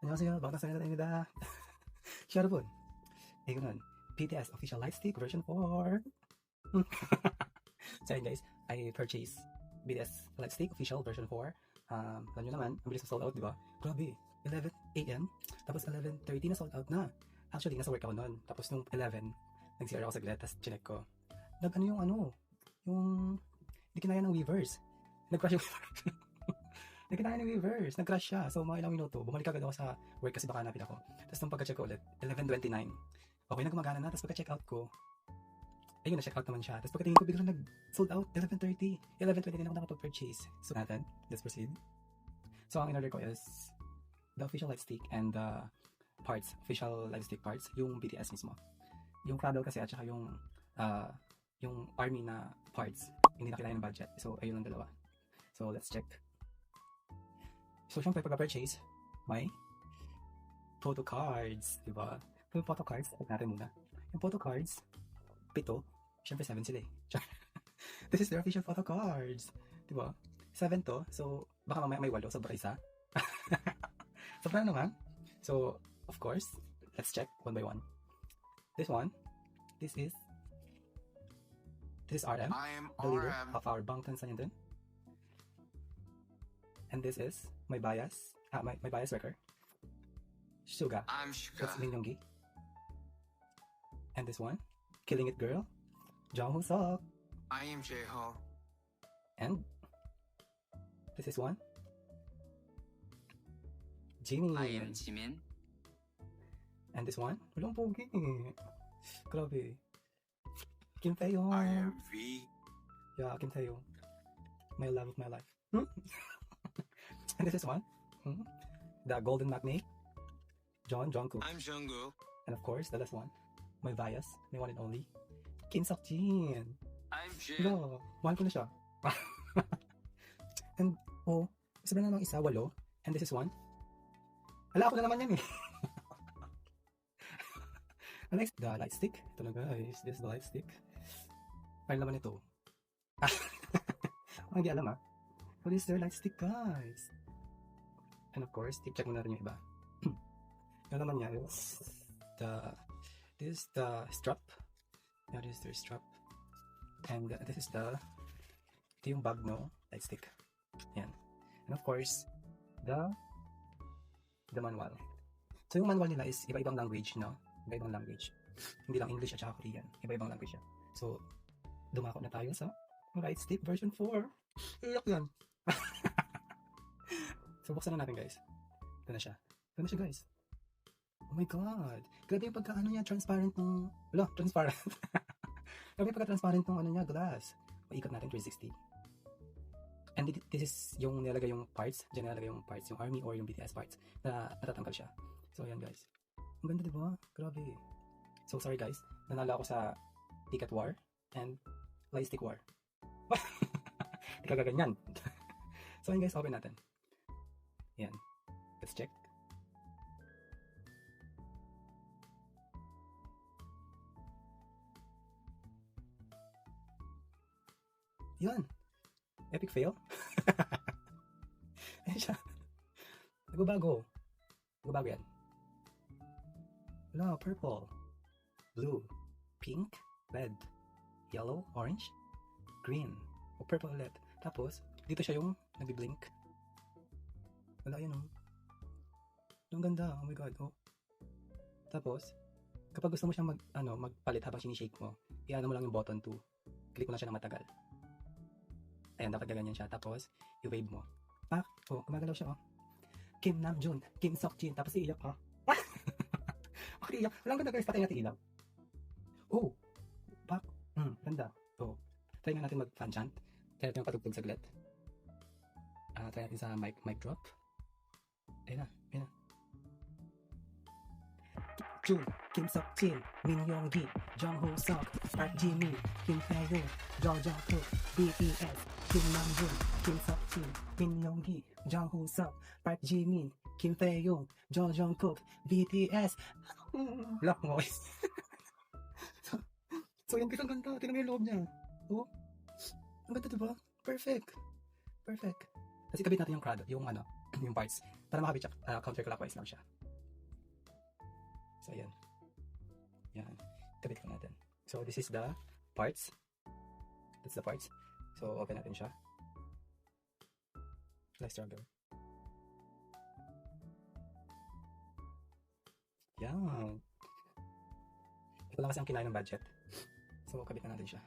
안녕하세요. 반갑습니다. 사연입니다. 여러분, 이거는 BTS official lightstick version 4. So yun guys, I purchased BTS lightstick official version 4. Alam nyo naman, ang bilis na sold out, di ba? Grabe, 11 a.m. Tapos 11:30 na sold out na. Actually, nasa work ako noon. Tapos nung 11, nag-CR ako saglit, tapos chinek ko. Yung hindi kinaya ng Weavers. Nag-crash yung Hindi kinaya ng Weavers. Nag-crash siya. So, mga ilang minuto, bumalik agad ako sa work kasi baka hanapin ako. Tapos nung pagka-check ko ulit, 11:29. Okay na, gumagana na. Tapos pagka-check out ko, ayun, na-check out naman siya. Tapos pagkatingin ko, biglang nag-sold out, 11:30. 11:20 din ako nakapag-purchase. So, natin, let's proceed. So, ang in-order ko is the official lightstick and the parts, official lightstick parts, yung BTS mismo. Yung Cradle kasi at saka yung army na parts, hindi na kailangan ng budget. So, ayun ang dalawa. So, let's check. So, syempre, pagka-purchase, may photo cards, di ba? Yung photo cards, check natin muna. Yung photo cards, 7. Syempre, 7 sila eh. This is their official photo cards. Di ba? 7 to. So, baka mamaya may 8. Sobra isa. Sobra naman. So, of course, let's check one by one. This one, this is RM, the leader of our Bangtan Sanyeondan. And this is my bias, my bias wrecker, Suga. I'm Suga. That's Min Yoongi. And this one, Killing It Girl, Jung Ho Seok. I am J-Ho. And this is one, Jimin. I am Jimin. And this one, walang pogi. Grabe. Kim Taeyong. I am V. Yeah, Kim Taeyong. My love of my life. And this is one, the Golden Matinee, Jungkook. I'm Jungkook. And of course, the last one, my bias, my one and only, Kim Seokjin. I'm Jin. No, mahal ko na siya. And, sabi na ng isa, 8. And this is one. Ala, ako na naman yan eh. And next, the light stick. Ito na guys, this is the light stick. Paano naman ito? Hindi alam ah. What is their light stick guys? And of course, check muna natin yung iba. Yung naman niya is this is the strap. That is their strap. And this is ito yung bag, no? Light stick. Yan. And of course, the manual. So yung manual nila is iba-ibang language, no? Iba-ibang language. Hindi lang English at saka Korean. Iba-ibang language yan. So, dumako na tayo sa light stick version 4. Iyak yan. So, buksan na natin guys. Ito na siya. Ito na siya guys. Oh my god. Grabe yung pagka niya, transparent ng... Wala, transparent. Grabe yung pagka-transparent ng glass. Paikot natin 360. And this is yung nilalagay yung parts. Diyan nilalagay yung parts, yung army or yung BTS parts na natatanggal siya. So, ayan guys. Ang ganda diba? Grabe. So, sorry guys. Nanalo ako sa Ticket War and Lightstick War. Hindi ka gaganyan. So, ayan guys, open natin. Yan. Let's check. Yan. Epic fail. Ayan siya. Nagbabago. Nagbabago yan. Wala, purple, blue, pink, red, yellow, orange, green, o purple ulit. Tapos, dito siya yung nag-blink. Wala yan oh. Ang ganda, oh my god, oh. Tapos, kapag gusto mo siyang magpalit habang sinishake mo, i-ano mo lang yung button 2. Click mo lang siya ng matagal. Ayan, dapat gaganyan siya. Tapos, i-wave mo. Pak! Oh, gumagalaw siya, oh. Kim Namjoon, Kim Seokjin, tapos iiyak ka. Okay, iiyak. Walang ganda guys, patay natin ilaw. Oh! Pak! Ganda. Oh. Try nga natin mag-fan chant. Try natin yung patugtog saglit. Try natin sa mic drop. Ayun na, ayun na. Jun, Kim Seokjin, Min Yoongi, Jung Ho Seok, Park Jimin, Kim Taeyong, Jungkook, BTS, Kim Namjoon, Kim Seokjin, Min Yoongi, Jung Ho Seok, Park Jimin, Kim Taeyong, Jungkook, BTS. Lock mo. So yan, ang ganda. Tingnan mo yung loob niya. Oh, ang ganda diba? Perfect. Perfect. Kasi kabit natin yung Cradle, yung yung parts. Para makabit siya, counterclockwise lang siya. So, ayan. Yan. Kabit ko natin. So, this is the parts. That's the parts. So, open natin siya. Let's struggle. Yan. Ito lang kasi ang kinain ng budget. So, kabit na natin siya.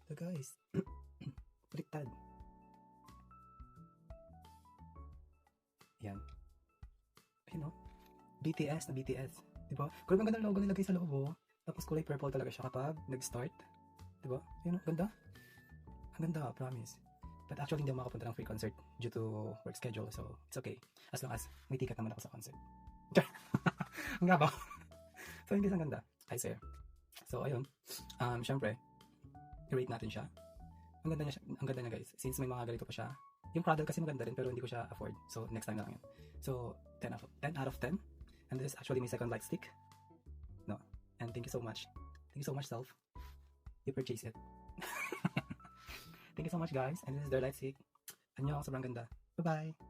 So, guys. Baliktad. Yan. Ayun o. BTS na BTS. Diba? Kung ang ganda ng logo nilagay sa loob o. Tapos kulay purple talaga siya kapag nag-start. Diba? Ayun o. Ganda. Ang ganda. Promise. But actually hindi ako makapunta ng free concert due to work schedule. So, it's okay. As long as may ticket naman ako sa concert. Ang gabaw. So, hindi ang ganda. I say. So, ayun. Syempre, i-rate natin siya. Ang ganda niya guys. Since may mga ganito pa siya. Yung product kasi maganda rin pero hindi ko siya afford. So, next time na lang yun. So, 10 out of 10. And this is actually my second light stick. No. And thank you so much. Thank you so much, Self. You purchase it. Thank you so much, guys. And this is their light stick. Annyeong, sobrang ganda. Bye-bye.